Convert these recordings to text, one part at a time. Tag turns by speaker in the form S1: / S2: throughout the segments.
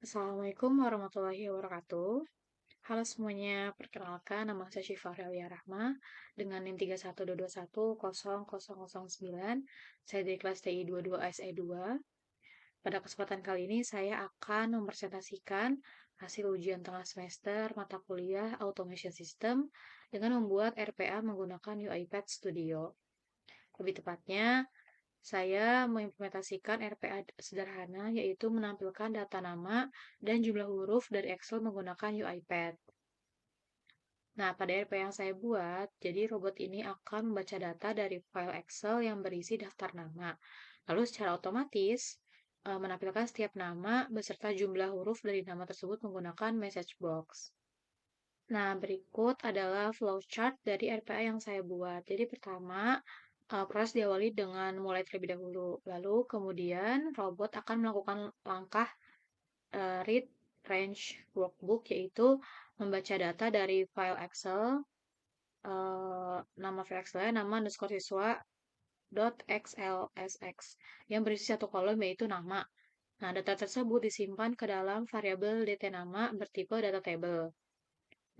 S1: Assalamualaikum warahmatullahi wabarakatuh. Halo semuanya, perkenalkan nama saya Syifa Aurelia Rahma dengan NIM 3122100009. Saya dari kelas TI 22 SE2. Pada kesempatan kali ini saya akan mempresentasikan hasil ujian tengah semester mata kuliah Automation System dengan membuat RPA menggunakan UiPath Studio. Lebih tepatnya, saya mengimplementasikan RPA sederhana, yaitu menampilkan data nama dan jumlah huruf dari Excel menggunakan UiPath. Nah, pada RPA yang saya buat, jadi robot ini akan membaca data dari file Excel yang berisi daftar nama. Lalu secara otomatis, menampilkan setiap nama beserta jumlah huruf dari nama tersebut menggunakan message box. Nah, berikut adalah flowchart dari RPA yang saya buat. Jadi pertama, proses diawali dengan mulai terlebih dahulu. Lalu kemudian robot akan melakukan langkah read range workbook, yaitu membaca data dari file Excel. Nama file Excel nama underscore siswa .xlsx yang berisi satu kolom yaitu nama. Nah, data tersebut disimpan ke dalam variabel dt nama bertipe data table.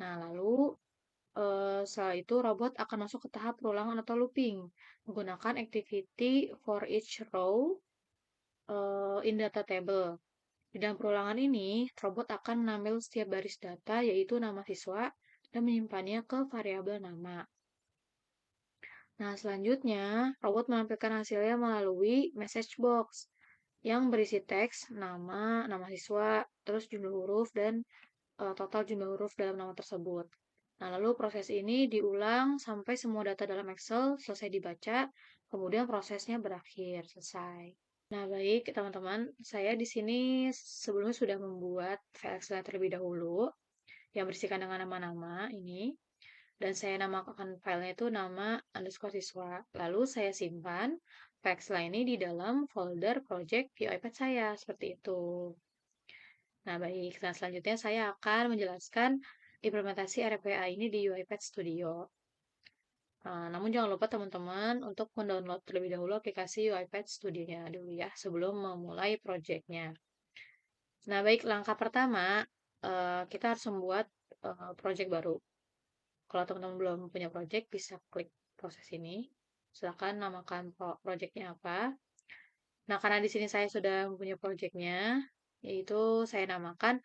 S1: Nah, lalu setelah itu robot akan masuk ke tahap perulangan atau looping menggunakan activity for each row in data table. Di dalam perulangan ini, robot akan mengambil setiap baris data yaitu nama siswa dan menyimpannya ke variabel nama. Nah, selanjutnya robot menampilkan hasilnya melalui message box yang berisi teks, nama siswa, terus jumlah huruf dan total jumlah huruf dalam nama tersebut. Nah, lalu proses ini diulang sampai semua data dalam Excel selesai dibaca, kemudian prosesnya berakhir, selesai. Nah, baik teman-teman, saya di sini sebelumnya sudah membuat file Excel terlebih dahulu yang berisikan dengan nama-nama ini, dan saya namakan filenya itu nama underscore siswa. Lalu saya simpan file Excel ini di dalam folder project di iPad saya, seperti itu. Nah, baik. Nah, selanjutnya saya akan menjelaskan implementasi RPA ini di UiPath Studio. Namun jangan lupa teman-teman untuk mendownload terlebih dahulu aplikasi UiPath Studio-nya dulu ya, sebelum memulai project-nya. Nah, baik. Langkah pertama, kita harus membuat project baru. Kalau teman-teman belum punya project, bisa klik proses ini. Silakan namakan project-nya apa. Nah, karena di sini saya sudah mempunyai project-nya, yaitu saya namakan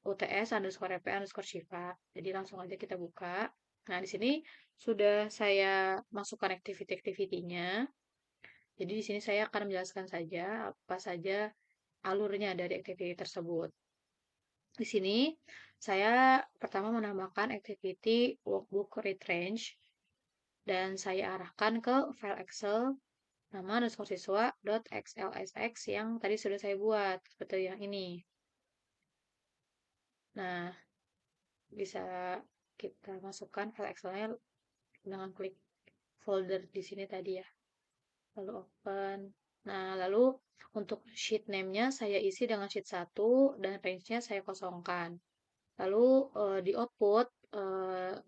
S1: UTS underscore RP underscore Shiva. Jadi langsung aja kita buka. Nah, di sini sudah saya masukkan activity-activity-nya. Jadi di sini saya akan menjelaskan saja apa saja alurnya dari activity tersebut. Di sini saya pertama menambahkan activity workbook read range dan saya arahkan ke file Excel nama underscore siswa .xlsx yang tadi sudah saya buat seperti yang ini. Nah, bisa kita masukkan file Excel-nya dengan klik folder di sini tadi ya. Lalu open. Nah, lalu untuk sheet name-nya saya isi dengan sheet 1 dan range-nya saya kosongkan. Lalu di output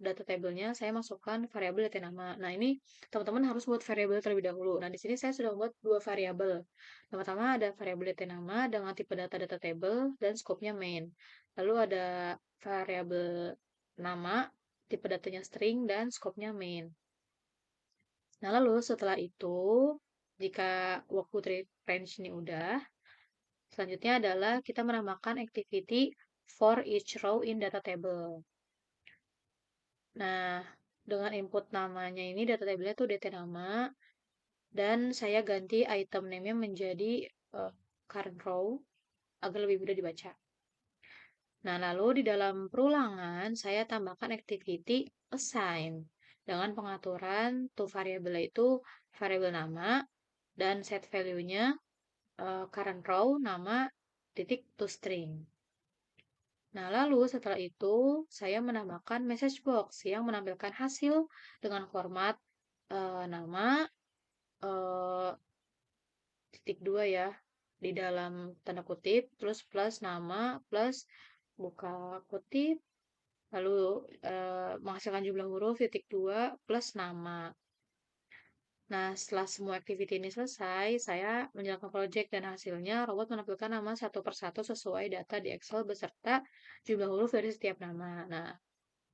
S1: data table-nya saya masukkan variabel data nama. Nah, ini teman-teman harus buat variabel terlebih dahulu. Nah, di sini saya sudah membuat dua variabel. Yang pertama ada variabel data nama dengan tipe data table dan scope-nya main. Lalu ada variabel nama, tipe datanya string dan scope-nya main. Nah, lalu setelah itu, jika workbook range ini udah, selanjutnya adalah kita menambahkan activity for each row in data table. Nah, dengan input namanya ini data table-nya tuh DT nama, dan saya ganti item name-nya menjadi current row agar lebih mudah dibaca. Nah, lalu di dalam perulangan saya tambahkan activity assign dengan pengaturan to variable itu variabel nama dan set value-nya current row nama titik to string. Nah, lalu setelah itu saya menambahkan message box yang menampilkan hasil dengan format nama titik dua ya di dalam tanda kutip terus plus nama plus buka kutip lalu menghasilkan jumlah huruf titik dua plus nama. Nah, setelah semua activity ini selesai, saya menjalankan project dan hasilnya robot menampilkan nama satu persatu sesuai data di Excel beserta jumlah huruf dari setiap nama. Nah,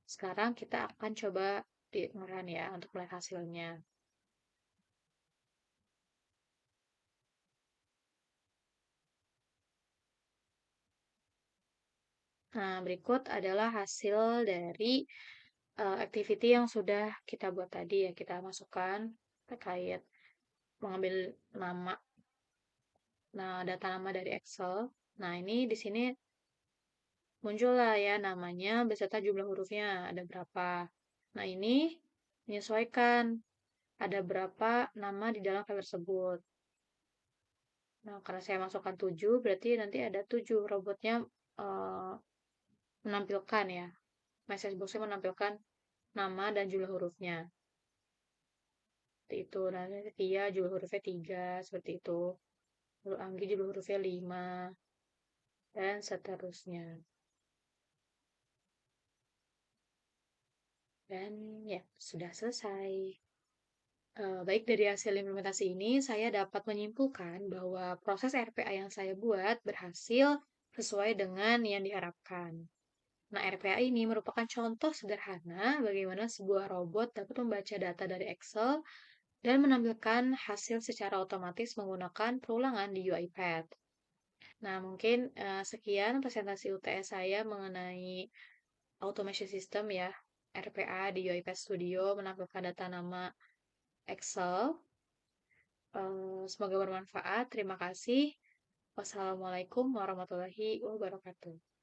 S1: sekarang kita akan coba di run ya untuk melihat hasilnya. Nah, berikut adalah hasil dari activity yang sudah kita buat tadi ya, kita masukkan terkait mengambil nama, nah data nama dari Excel. Nah, ini di sini muncullah ya namanya beserta jumlah hurufnya ada berapa. Nah, ini menyesuaikan ada berapa nama di dalam file tersebut. Nah, karena saya masukkan 7, berarti nanti ada 7 robotnya eh, menampilkan ya. Message box-nya menampilkan nama dan jumlah hurufnya. Seperti itu. Nah, Tia jumlah hurufnya 3, seperti itu. Lalu Anggi jumlah hurufnya 5, dan seterusnya. Dan ya, sudah selesai. Baik dari hasil implementasi ini, saya dapat menyimpulkan bahwa proses RPA yang saya buat berhasil sesuai dengan yang diharapkan. Nah, RPA ini merupakan contoh sederhana bagaimana sebuah robot dapat membaca data dari Excel dan menampilkan hasil secara otomatis menggunakan perulangan di UiPath. Nah, mungkin sekian presentasi UTS saya mengenai automation system ya, RPA di UiPath Studio menampilkan data nama Excel. Semoga bermanfaat. Terima kasih. Wassalamualaikum warahmatullahi wabarakatuh.